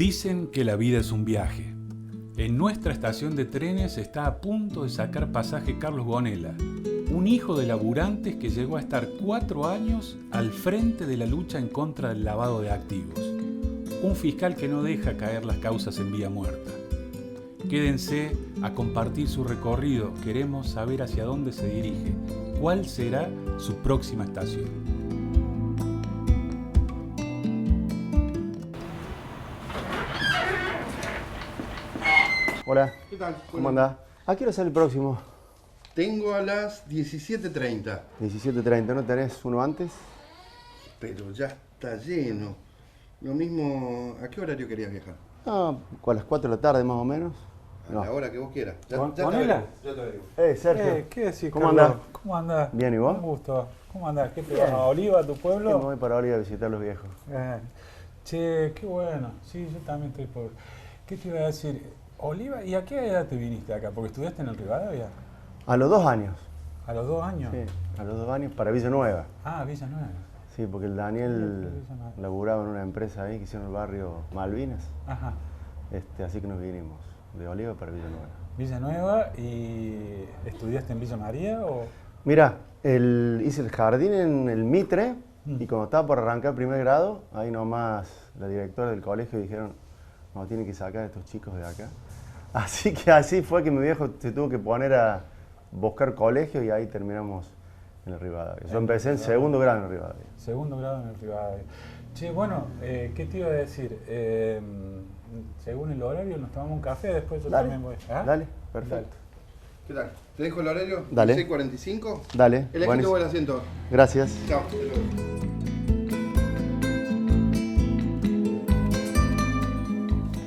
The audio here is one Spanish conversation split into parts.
Dicen que la vida es un viaje. En nuestra estación de trenes está a punto de sacar pasaje Carlos Gonella, un hijo de laburantes que llegó a estar 4 años al frente de la lucha en contra del lavado de activos. Un fiscal que no deja caer las causas en vía muerta. Quédense a compartir su recorrido. Queremos saber hacia dónde se dirige. ¿Cuál será su próxima estación? Hola. ¿Qué tal? ¿Cómo andás? ¿A qué hora sale el próximo? Tengo a las 17:30. 17:30, ¿no tenés uno antes? Pero ya está lleno. Lo mismo, ¿a qué horario querías viajar? Ah, a las 4 de la tarde más o menos. A No. la hora que vos quieras. Ya te ¿Gonella? averiguo, ya te averiguo. Sergio. ¿Qué decís, ¿Cómo Carlos? andás? ¿Cómo andás? Bien, ¿y vos? Un gusto. ¿Cómo andás? ¿Qué te Bien. vas a Oliva, a tu Me pueblo? voy para Oliva a visitar a los viejos. Che, qué bueno. Sí, yo también estoy por... ¿Qué te iba a decir? Oliva, ¿y a qué edad te viniste acá? ¿Porque estudiaste en el Rivadavia? A los 2 años. ¿A los 2 años? Sí, a los 2 años para Villanueva. Ah, Villanueva. Sí, porque el Daniel laburaba en una empresa ahí que hicieron el barrio Malvinas. Ajá. Así que nos vinimos de Oliva para Villanueva. Villanueva, ¿y estudiaste en Villa María o...? Mira, hice el jardín en el Mitre y cuando estaba por arrancar primer grado, ahí nomás la directora del colegio dijeron, no, tienen que sacar a estos chicos de acá. Así que así fue que mi viejo se tuvo que poner a buscar colegio y ahí terminamos en el Rivadavia. Yo empecé en segundo grado en el Rivadavia. Segundo grado en el Rivadavia. Che, bueno, ¿qué te iba a decir? Según el horario nos tomamos un café, después yo Dale, también voy. ¿Ah? dale, perfecto. ¿Qué tal? ¿Te dejo el horario? Dale. 16:45. Dale, Elegí buenísimo. tu buen asiento. Gracias. Chao. Hasta luego.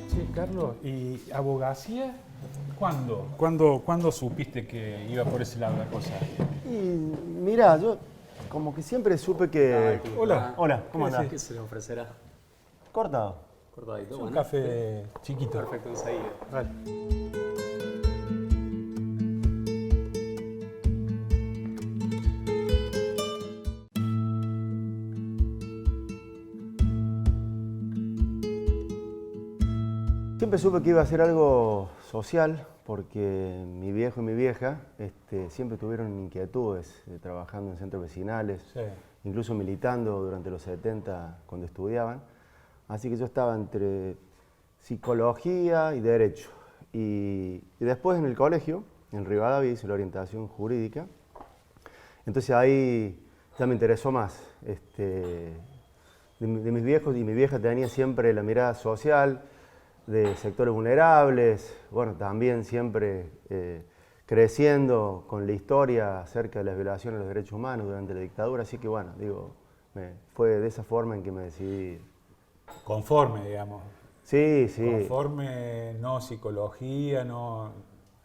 Sí, Carlos, ¿y abogacía? ¿Cuándo supiste que iba por ese lado la cosa? Y mira, yo como que siempre supe que... Hola. Hola, ¿cómo ¿Qué andás? decís? ¿Qué se le ofrecerá? Cortado. Cortadito, Un bueno. café chiquito. Perfecto, enseguida. Vale. Siempre supe que iba a ser algo social porque mi viejo y mi vieja siempre tuvieron inquietudes trabajando en centros vecinales, Sí. incluso militando durante los 70 cuando estudiaban. Así que yo estaba entre psicología y derecho. Y después en el colegio, en Rivadavia, hice la orientación jurídica. Entonces ahí ya me interesó más. De mis viejos y mi vieja tenía siempre la mirada social, de sectores vulnerables, bueno, también siempre creciendo con la historia acerca de las violaciones de los derechos humanos durante la dictadura, así que bueno, fue de esa forma en que me decidí. Conforme, digamos. Sí, sí. Conforme, no psicología, no...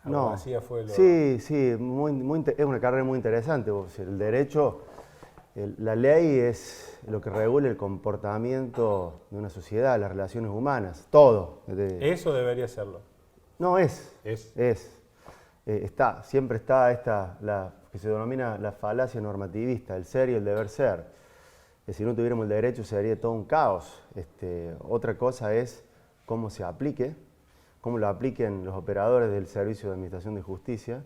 Abogacía fue lo... Sí, sí, es una carrera muy interesante. El derecho, la ley es lo que regula el comportamiento de una sociedad, las relaciones humanas, todo. Eso debería serlo. No, siempre está la que se denomina la falacia normativista, el ser y el deber ser. Si no tuviéramos el derecho sería todo un caos. Otra cosa es cómo se aplique, cómo lo apliquen los operadores del Servicio de Administración de Justicia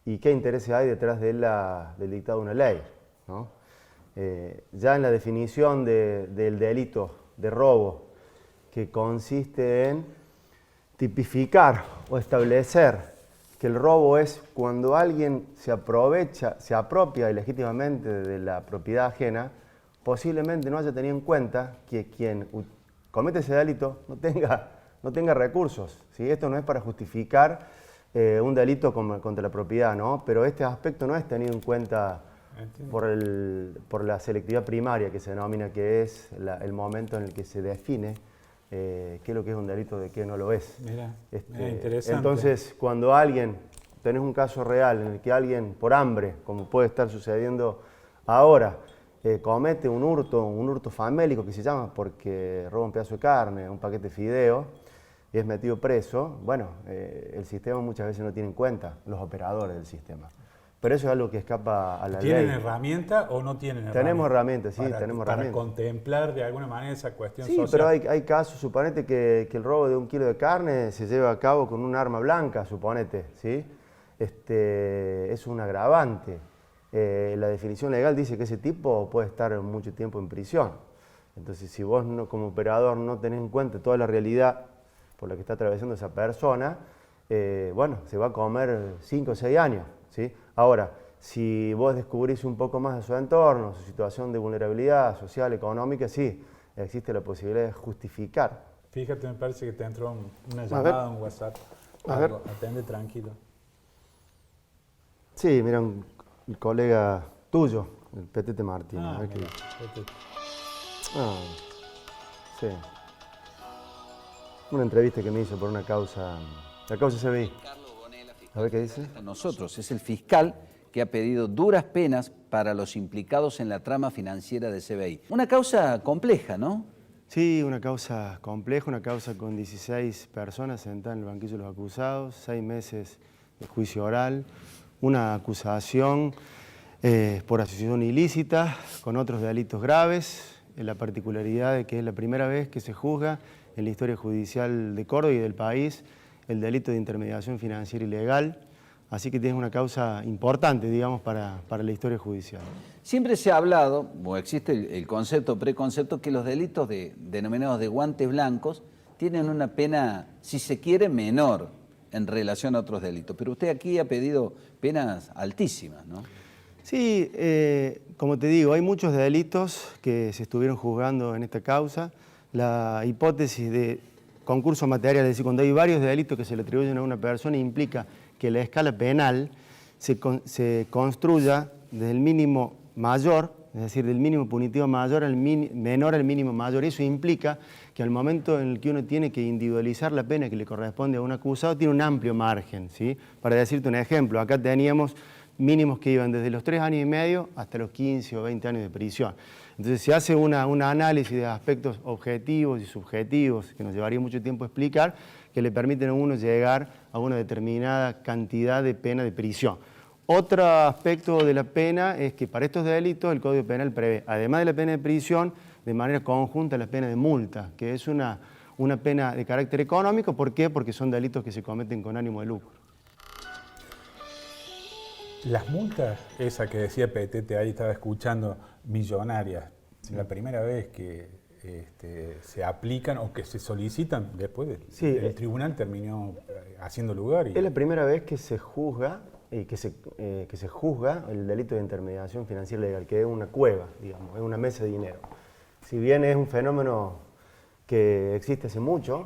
y qué intereses hay detrás del dictado de una ley, ¿no? Ya en la definición del delito de robo, que consiste en tipificar o establecer que el robo es cuando alguien se apropia ilegítimamente de la propiedad ajena, posiblemente no haya tenido en cuenta que quien comete ese delito no tenga recursos, ¿sí? Esto no es para justificar un delito contra la propiedad, ¿no? Pero este aspecto no es tenido en cuenta por la selectividad primaria que se denomina, que es el momento en el que se define qué es lo que es un delito de qué no lo es. Mira, interesante. Entonces, cuando tenés un caso real en el que alguien por hambre, como puede estar sucediendo ahora, comete un hurto famélico que se llama porque roba un pedazo de carne, un paquete de fideo, y es metido preso, bueno, el sistema muchas veces no tiene en cuenta, los operadores del sistema, Pero eso es algo que escapa a la ley. ¿Tienen herramienta o no tienen herramienta? Tenemos herramientas, sí, tenemos para herramientas. contemplar de alguna manera esa cuestión Sí, social. pero hay casos, suponete que el robo de 1 kilo de carne se lleva a cabo con un arma blanca, suponete, ¿sí? Es un agravante. La definición legal dice que ese tipo puede estar mucho tiempo en prisión. Entonces, si vos como operador no tenés en cuenta toda la realidad por la que está atravesando esa persona, bueno, se va a comer 5 o 6 años, ¿sí? Ahora, si vos descubrís un poco más de su entorno, su situación de vulnerabilidad social, económica, sí, existe la posibilidad de justificar. Fíjate, me parece que te entró una llamada, un WhatsApp. A ver. Atende tranquilo. Sí, mira, el colega tuyo, el Petete Martínez. Ah, a ver qué mira, dice. Sí. Una entrevista que me hizo por una causa, la causa CBI. A ver qué dice. Nosotros, es el fiscal que ha pedido duras penas para los implicados en la trama financiera de CBI. Una causa compleja, ¿no? Sí, una causa compleja, una causa con 16 personas sentadas en el banquillo de los acusados, 6 meses de juicio oral, una acusación por asociación ilícita con otros delitos graves, la particularidad de que es la primera vez que se juzga en la historia judicial de Córdoba y del país el delito de intermediación financiera ilegal, así que tiene una causa importante, digamos, para la historia judicial. Siempre se ha hablado, o existe el concepto, preconcepto, que los delitos denominados de guantes blancos tienen una pena, si se quiere, menor en relación a otros delitos. Pero usted aquí ha pedido penas altísimas, ¿no? Sí, como te digo, hay muchos delitos que se estuvieron juzgando en esta causa. La hipótesis de concurso material, es decir, cuando hay varios delitos que se le atribuyen a una persona, implica que la escala penal se construya desde el mínimo mayor, es decir, del mínimo punitivo mayor al menor al mínimo mayor. Eso implica que al momento en el que uno tiene que individualizar la pena que le corresponde a un acusado, tiene un amplio margen, ¿sí? Para decirte un ejemplo, acá teníamos mínimos que iban desde los 3 años y medio hasta los 15 o 20 años de prisión. Entonces se hace un análisis de aspectos objetivos y subjetivos, que nos llevaría mucho tiempo explicar, que le permiten a uno llegar a una determinada cantidad de pena de prisión. Otro aspecto de la pena es que para estos delitos el Código Penal prevé, además de la pena de prisión, de manera conjunta la pena de multa, que es una pena de carácter económico. ¿Por qué? Porque son delitos que se cometen con ánimo de lucro. Las multas, esa que decía Petete, ahí estaba escuchando, millonarias, es la primera vez que se aplican o que se solicitan después el tribunal terminó haciendo lugar. Es la primera vez que se juzga que se juzga el delito de intermediación financiera ilegal, que es una cueva, digamos, es una mesa de dinero. Si bien es un fenómeno que existe hace mucho,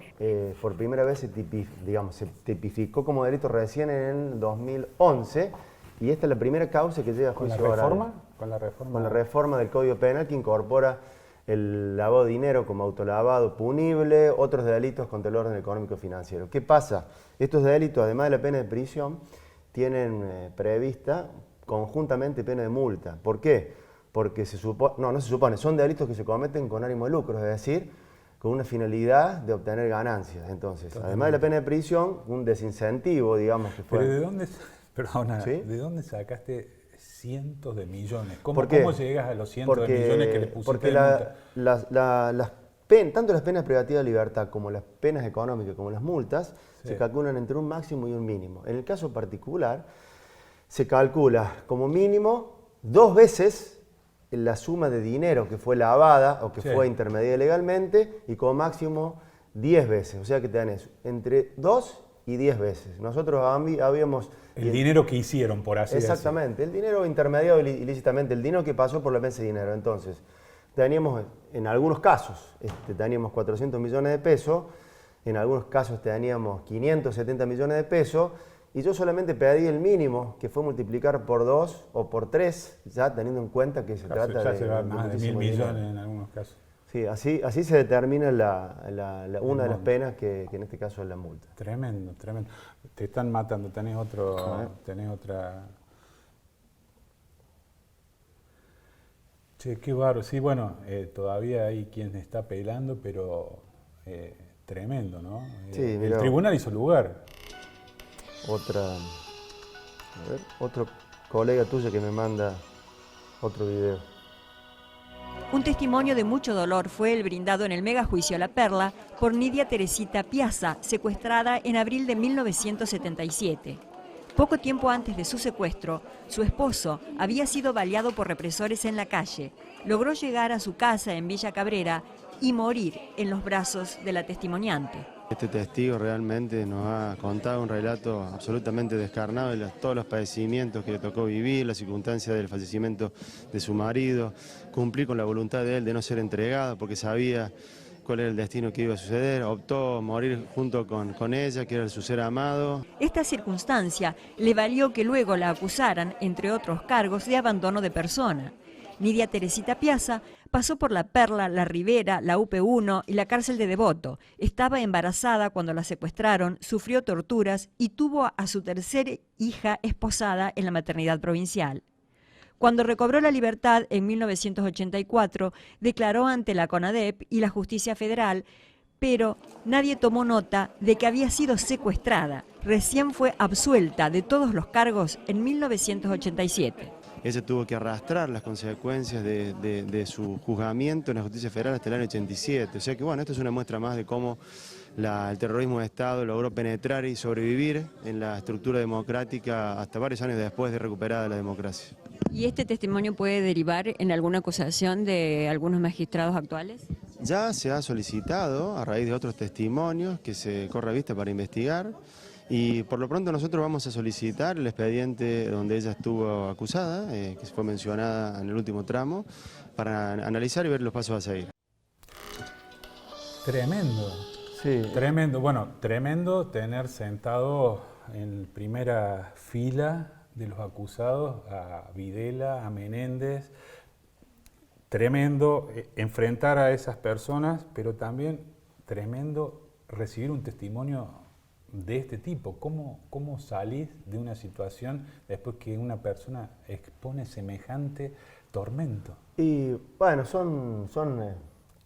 por primera vez se tipificó como delito recién en 2011, y esta es la primera causa que llega a juicio oral. ¿Con la reforma? Con la reforma del Código Penal, que incorpora el lavado de dinero como autolavado punible, otros delitos contra el orden económico financiero. ¿Qué pasa? Estos delitos, además de la pena de prisión, tienen prevista conjuntamente pena de multa. ¿Por qué? Porque no se supone, son delitos que se cometen con ánimo de lucro, es decir, con una finalidad de obtener ganancias. Entonces, además de la pena de prisión, un desincentivo, digamos que fue... Pero ¿de dónde, perdona, ¿sí? ¿De dónde sacaste cientos de millones? ¿Cómo llegas a los cientos de millones que le pusiste porque de multa? Tanto las penas privativas de libertad como las penas económicas como las multas se calculan entre un máximo y un mínimo. En el caso particular, se calcula como mínimo 2 veces la suma de dinero que fue lavada o que fue intermediada ilegalmente, y como máximo 10 veces. O sea que tenés entre 2 y 10 veces. Nosotros habíamos... El dinero que hicieron, por así decirlo. Exactamente, el dinero intermediado ilícitamente, el dinero que pasó por la mesa de dinero. Entonces, teníamos, en algunos casos, teníamos 400 millones de pesos, en algunos casos teníamos 570 millones de pesos, y yo solamente pedí el mínimo, que fue multiplicar por 2 o por 3, ya teniendo en cuenta que se trata ya de... se va más de 1.000 millones dinero. en algunos casos. Sí, así se determina una de las penas, que en este caso es la multa. Tremendo, tremendo. Te están matando, tenés otra... Che, qué bárbaro. Sí, bueno, todavía hay quien está apelando, pero tremendo, ¿no? Sí, el tribunal hizo lugar. Otro colega tuya que me manda otro video. Un testimonio de mucho dolor fue el brindado en el megajuicio La Perla por Nidia Teresita Piazza, secuestrada en abril de 1977. Poco tiempo antes de su secuestro, su esposo había sido baleado por represores en la calle. Logró llegar a su casa en Villa Cabrera y morir en los brazos de la testimoniante. Este testigo realmente nos ha contado un relato absolutamente descarnado de todos los padecimientos que le tocó vivir, las circunstancias del fallecimiento de su marido, cumplir con la voluntad de él de no ser entregado porque sabía cuál era el destino que iba a suceder, optó morir junto con ella, que era su ser amado. Esta circunstancia le valió que luego la acusaran, entre otros cargos, de abandono de persona. Nidia Teresita Piazza pasó por La Perla, La Ribera, la UP1 y la cárcel de Devoto. Estaba embarazada cuando la secuestraron, sufrió torturas y tuvo a su tercera hija esposada en la maternidad provincial. Cuando recobró la libertad en 1984, declaró ante la CONADEP y la Justicia Federal, pero nadie tomó nota de que había sido secuestrada. Recién fue absuelta de todos los cargos en 1987. Ella tuvo que arrastrar las consecuencias de su juzgamiento en la Justicia Federal hasta el año 87. O sea que bueno, esto es una muestra más de cómo el terrorismo de Estado logró penetrar y sobrevivir en la estructura democrática hasta varios años después de recuperada la democracia. ¿Y este testimonio puede derivar en alguna acusación de algunos magistrados actuales? Ya se ha solicitado, a raíz de otros testimonios, que se corra vista para investigar. Y por lo pronto nosotros vamos a solicitar el expediente donde ella estuvo acusada, que fue mencionada en el último tramo, para analizar y ver los pasos a seguir. Tremendo. Sí. Tremendo. Bueno, tremendo tener sentado en primera fila de los acusados a Videla, a Menéndez. Tremendo enfrentar a esas personas, pero también tremendo recibir un testimonio de este tipo. ¿Cómo salís de una situación después que una persona expone semejante tormento? Y bueno, son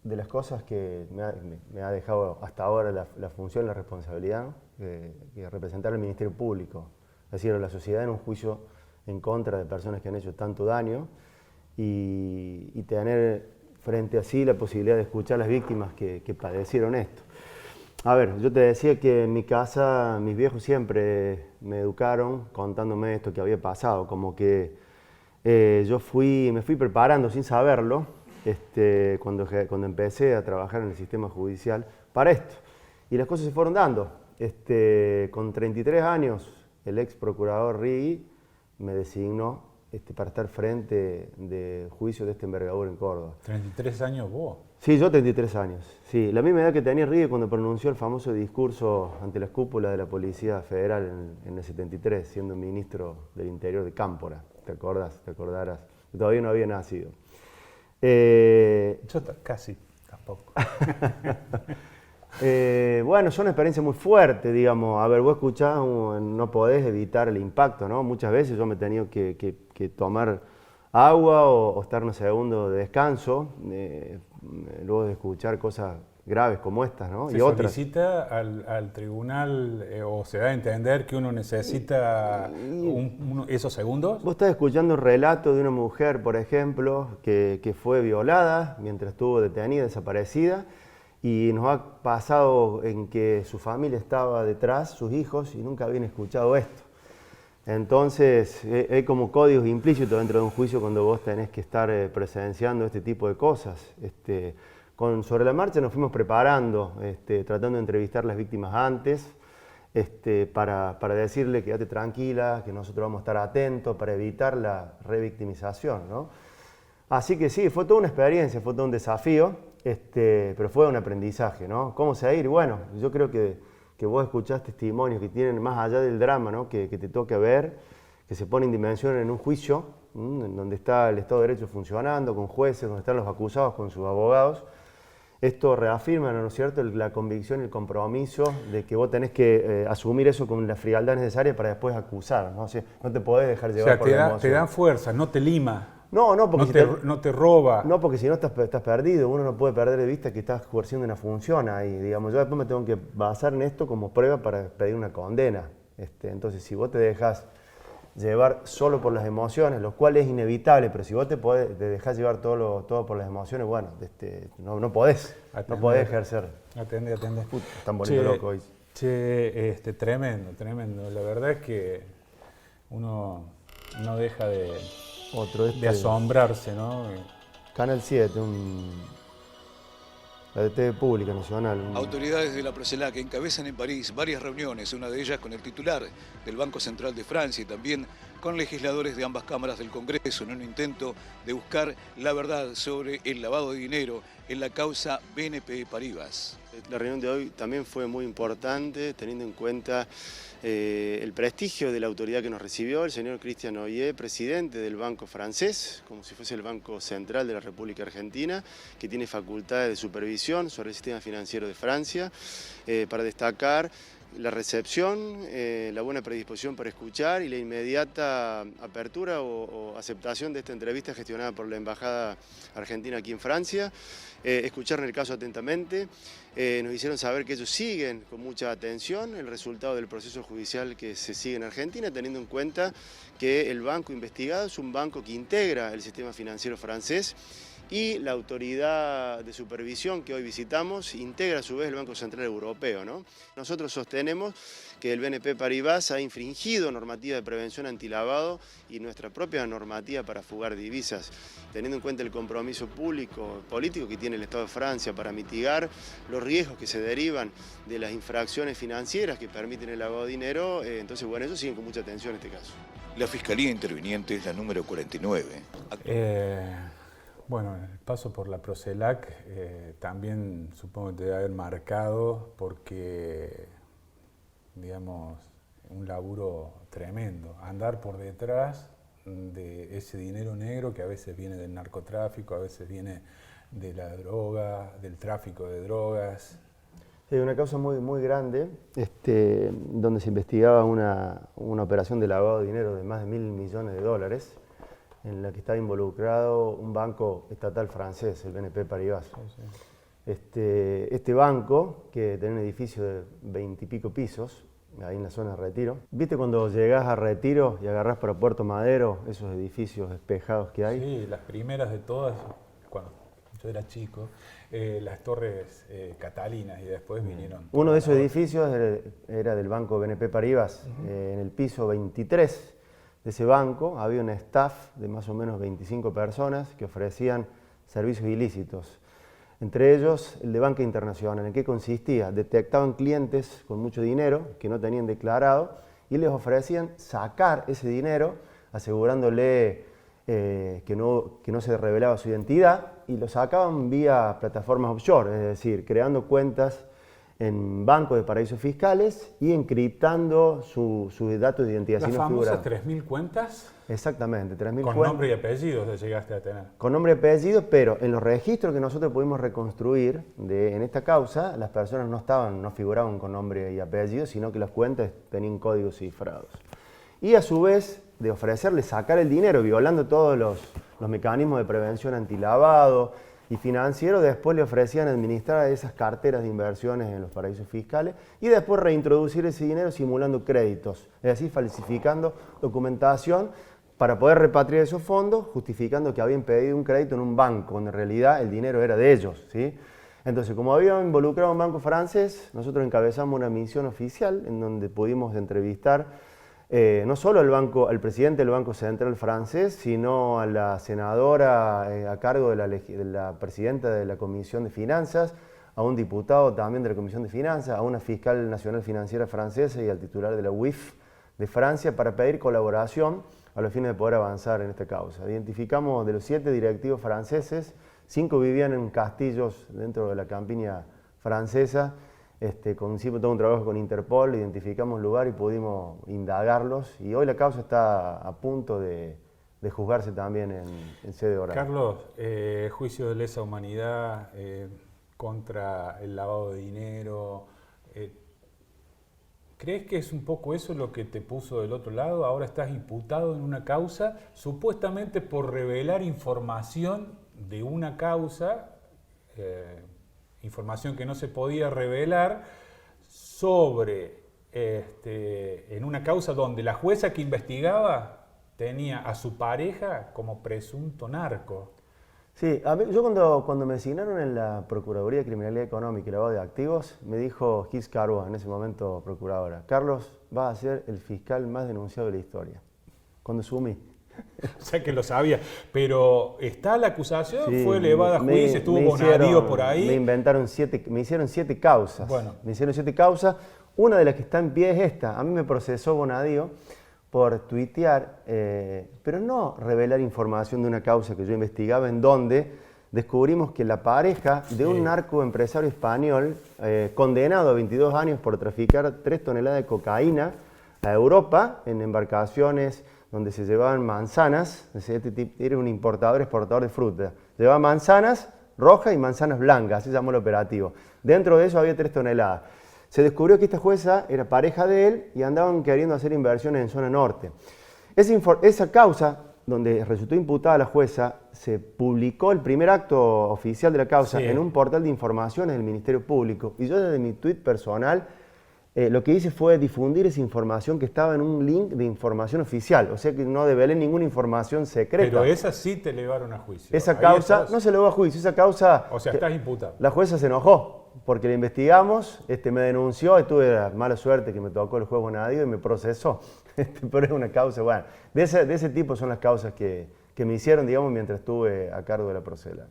de las cosas que me ha dejado hasta ahora la función, la responsabilidad, ¿no? que representar al Ministerio Público, es decir, a la sociedad en un juicio en contra de personas que han hecho tanto daño y tener frente a sí la posibilidad de escuchar a las víctimas que padecieron esto. A ver, yo te decía que en mi casa mis viejos siempre me educaron contándome esto que había pasado, como que me fui preparando sin saberlo cuando empecé a trabajar en el sistema judicial para esto. Y las cosas se fueron dando. Con 33 años, el ex procurador Rigui me designó para estar frente de juicio de esta envergadura en Córdoba. ¿33 años vos? Sí, yo 33 años. Sí, la misma edad que tenía Rigui cuando pronunció el famoso discurso ante las cúpulas de la Policía Federal en el 73, siendo ministro del Interior de Cámpora. ¿Te acordás? Te acordarás. Yo todavía no había nacido. Yo casi tampoco. Bueno, son experiencias muy fuertes, digamos. A ver, vos escuchás, no podés evitar el impacto, ¿no? Muchas veces yo me he tenido que tomar agua o estar unos segundos de descanso, luego de escuchar cosas graves como estas, ¿no? ¿Se solicita al tribunal o se da a entender que uno necesita esos segundos? Vos estás escuchando un relato de una mujer, por ejemplo, que fue violada mientras estuvo detenida, desaparecida, y nos ha pasado en que su familia estaba detrás, sus hijos, y nunca habían escuchado esto. Entonces, hay como códigos implícitos dentro de un juicio cuando vos tenés que estar presenciando este tipo de cosas. Sobre la marcha nos fuimos preparando, tratando de entrevistar a las víctimas antes, para decirle quédate tranquila, que nosotros vamos a estar atentos para evitar la revictimización, ¿no? Así que sí, fue toda una experiencia, fue todo un desafío, pero fue un aprendizaje, ¿no? ¿Cómo seguir? Bueno, yo creo que vos escuchás testimonios que tienen más allá del drama, ¿no? que te toca ver, que se pone en dimensión en un juicio, en donde está el Estado de Derecho funcionando, con jueces, donde están los acusados con sus abogados. Esto reafirma, ¿no es cierto?, la convicción y el compromiso de que vos tenés que asumir eso con la frialdad necesaria para después acusar, ¿no? O sea, no te podés dejar llevar por la emoción. Te dan fuerza, no te lima. No, porque no te roba. No, porque si no estás perdido, uno no puede perder de vista que estás ejerciendo una función ahí, digamos. Yo después me tengo que basar en esto como prueba para pedir una condena. Entonces, si vos te dejas llevar solo por las emociones, lo cual es inevitable, pero si vos te dejás llevar todo por las emociones, bueno, no podés ejercer. Atende. Están poniendo loco hoy. Tremendo. La verdad es que uno no deja de asombrarse, ¿no? Canal 7, la de TV Pública Nacional. Autoridades de la Procelac encabezan en París varias reuniones, una de ellas con el titular del Banco Central de Francia y también con legisladores de ambas cámaras del Congreso en un intento de buscar la verdad sobre el lavado de dinero en la causa BNP Paribas. La reunión de hoy también fue muy importante, teniendo en cuenta el prestigio de la autoridad que nos recibió, el señor Christian Oyer, presidente del Banco francés, como si fuese el Banco Central de la República Argentina, que tiene facultades de supervisión sobre el sistema financiero de Francia, para destacar la recepción, la buena predisposición para escuchar y la inmediata apertura o aceptación de esta entrevista gestionada por la Embajada Argentina aquí en Francia. Escucharon el caso atentamente, nos hicieron saber que ellos siguen con mucha atención el resultado del proceso judicial que se sigue en Argentina, teniendo en cuenta que el banco investigado es un banco que integra el sistema financiero francés y la autoridad de supervisión que hoy visitamos integra a su vez el Banco Central Europeo, ¿no? Nosotros sostenemos que el BNP Paribas ha infringido normativa de prevención antilavado y nuestra propia normativa para fugar divisas, teniendo en cuenta el compromiso político que tiene el Estado de Francia para mitigar los riesgos que se derivan de las infracciones financieras que permiten el lavado de dinero. Entonces, bueno, eso siguen con mucha atención en este caso. La Fiscalía Interviniente es la número 49. Bueno, el paso por la Procelac también supongo que te debe haber marcado porque, digamos, un laburo tremendo. Andar por detrás de ese dinero negro que a veces viene del narcotráfico, a veces viene de la droga, del tráfico de drogas. Sí, una causa muy grande, donde se investigaba una operación de lavado de dinero de más de $1.000 millones, en la que estaba involucrado un banco estatal francés, el BNP Paribas. Sí. Este banco, que tiene un edificio de 20 y pico pisos, ahí en la zona de Retiro. ¿Viste cuando llegás a Retiro y agarrás para Puerto Madero esos edificios espejados que hay? Sí, las primeras de todas, cuando yo era chico, las torres catalinas y después vinieron. Uno de esos edificios era del banco BNP Paribas, en el piso 23. De ese banco había un staff de más o menos 25 personas que ofrecían servicios ilícitos. Entre ellos el de banca internacional. ¿En qué consistía? Detectaban clientes con mucho dinero que no tenían declarado y les ofrecían sacar ese dinero asegurándole que no se revelaba su identidad y lo sacaban vía plataformas offshore, es decir, creando cuentas en bancos de paraísos fiscales y encriptando sus datos de identidad. ¿Las famosas 3.000 cuentas? Exactamente, 3.000 cuentas. Con nombre y apellidos te llegaste a tener. Con nombre y apellido, pero en los registros que nosotros pudimos reconstruir en esta causa, las personas no figuraban con nombre y apellido, sino que las cuentas tenían códigos cifrados. Y a su vez, de ofrecerle sacar el dinero, violando todos los mecanismos de prevención antilavado y financiero, después le ofrecían administrar esas carteras de inversiones en los paraísos fiscales y después reintroducir ese dinero simulando créditos, es decir, falsificando documentación para poder repatriar esos fondos, justificando que habían pedido un crédito en un banco, cuando en realidad el dinero era de ellos, ¿sí? Entonces, como había involucrado a un banco francés, nosotros encabezamos una misión oficial en donde pudimos entrevistar no solo al presidente del Banco Central francés, sino a la senadora a cargo de la presidenta de la Comisión de Finanzas, a un diputado también de la Comisión de Finanzas, a una fiscal nacional financiera francesa y al titular de la UIF de Francia para pedir colaboración a los fines de poder avanzar en esta causa. Identificamos de los 7 directivos franceses, 5 vivían en castillos dentro de la campiña francesa. Hicimos todo un trabajo con Interpol, identificamos el lugar y pudimos indagarlos. Y hoy la causa está a punto de juzgarse también en sede oral. Carlos, juicio de lesa humanidad contra el lavado de dinero. ¿Crees que es un poco eso lo que te puso del otro lado? Ahora estás imputado en una causa supuestamente por revelar información de una causa, información que no se podía revelar sobre en una causa donde la jueza que investigaba tenía a su pareja como presunto narco. Sí, yo cuando me asignaron en la Procuraduría de Criminalidad Económica y Lavado de Activos, me dijo Gis Carúa, en ese momento procuradora, Carlos, vas a ser el fiscal más denunciado de la historia. Cuando asumí. O sea que lo sabía, pero está la acusación, Sí, fue elevada a juicio, estuvo Bonadío por ahí. Me hicieron 7 causas. Bueno. Me hicieron 7 causas. Una de las que está en pie es esta. A mí me procesó Bonadío por tuitear, pero no revelar información de una causa que yo investigaba, en donde descubrimos que la pareja de un narcoempresario español condenado a 22 años por traficar 3 toneladas de cocaína a Europa en embarcaciones donde se llevaban manzanas, era un exportador de fruta, llevaba manzanas rojas y manzanas blancas, así se llamó el operativo. Dentro de eso había 3 toneladas. Se descubrió que esta jueza era pareja de él y andaban queriendo hacer inversiones en zona norte. Esa causa, donde resultó imputada la jueza, se publicó el primer acto oficial de la causa en un portal de informaciones del Ministerio Público. Y yo desde mi tuit personal lo que hice fue difundir esa información que estaba en un link de información oficial. O sea que no develé ninguna información secreta. Pero esa sí te elevaron a juicio. Esa causa no se elevó a juicio, esa causa... O sea, estás imputado. La jueza se enojó porque la investigamos, me denunció, tuve la mala suerte que me tocó el juez Bonadío y me procesó. Pero es una causa, bueno, de ese tipo son las causas que me hicieron, digamos, mientras estuve a cargo de la Procela.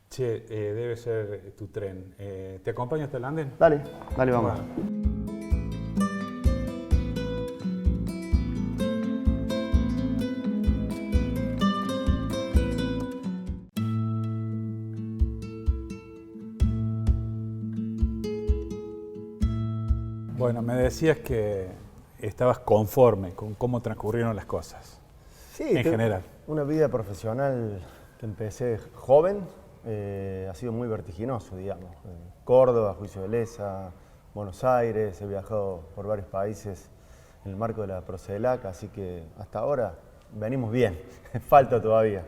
Che, debe ser tu tren. ¿Te acompaño hasta el andén? Dale, vamos. Bueno. Bueno, me decías que estabas conforme con cómo transcurrieron las cosas. Sí, en general. Una vida profesional que empecé joven, ha sido muy vertiginoso, digamos. Córdoba, Juicio de Leza, Buenos Aires, he viajado por varios países en el marco de la Procelac, así que hasta ahora venimos bien, falta todavía.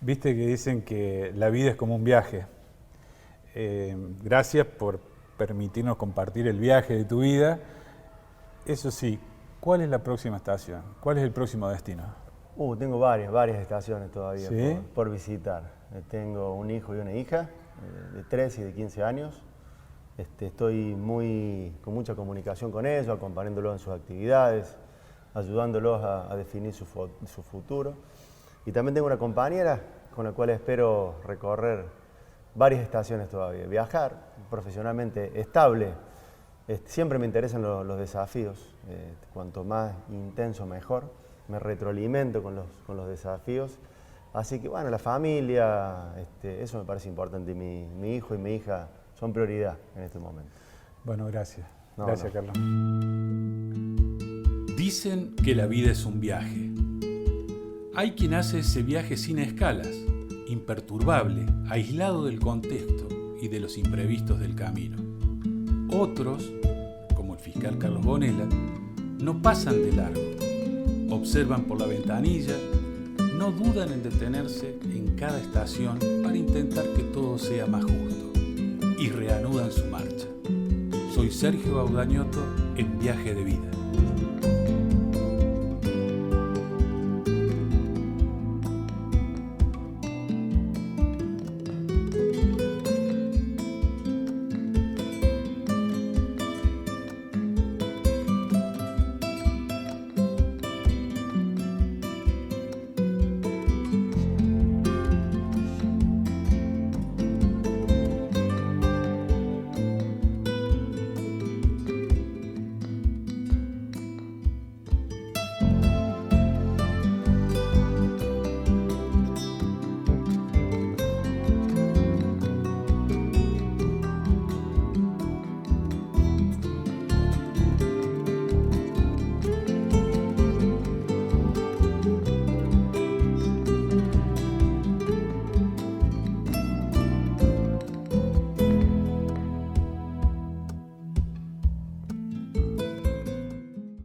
Viste que dicen que la vida es como un viaje. Gracias por permitirnos compartir el viaje de tu vida. Eso sí, ¿cuál es la próxima estación? ¿Cuál es el próximo destino? Tengo varias estaciones todavía ¿Sí? por visitar. Tengo un hijo y una hija de 13 y de 15 años. Estoy con mucha comunicación con ellos, acompañándolos en sus actividades, ayudándolos a definir su futuro. Y también tengo una compañera con la cual espero recorrer varias estaciones todavía, viajar profesionalmente estable. Siempre me interesan los desafíos, cuanto más intenso mejor, me retroalimento con los desafíos. Así que bueno, la familia, eso me parece importante. Mi hijo y mi hija son prioridad en este momento. Bueno, gracias. Gracias, Carlos. Dicen que la vida es un viaje. Hay quien hace ese viaje sin escalas, imperturbable, aislado del contexto y de los imprevistos del camino. Otros, como el fiscal Carlos Gonela, no pasan de largo, observan por la ventanilla, no dudan en detenerse en cada estación para intentar que todo sea más justo y reanudan su marcha. Soy Sergio Baudañotto en Viaje de Vida.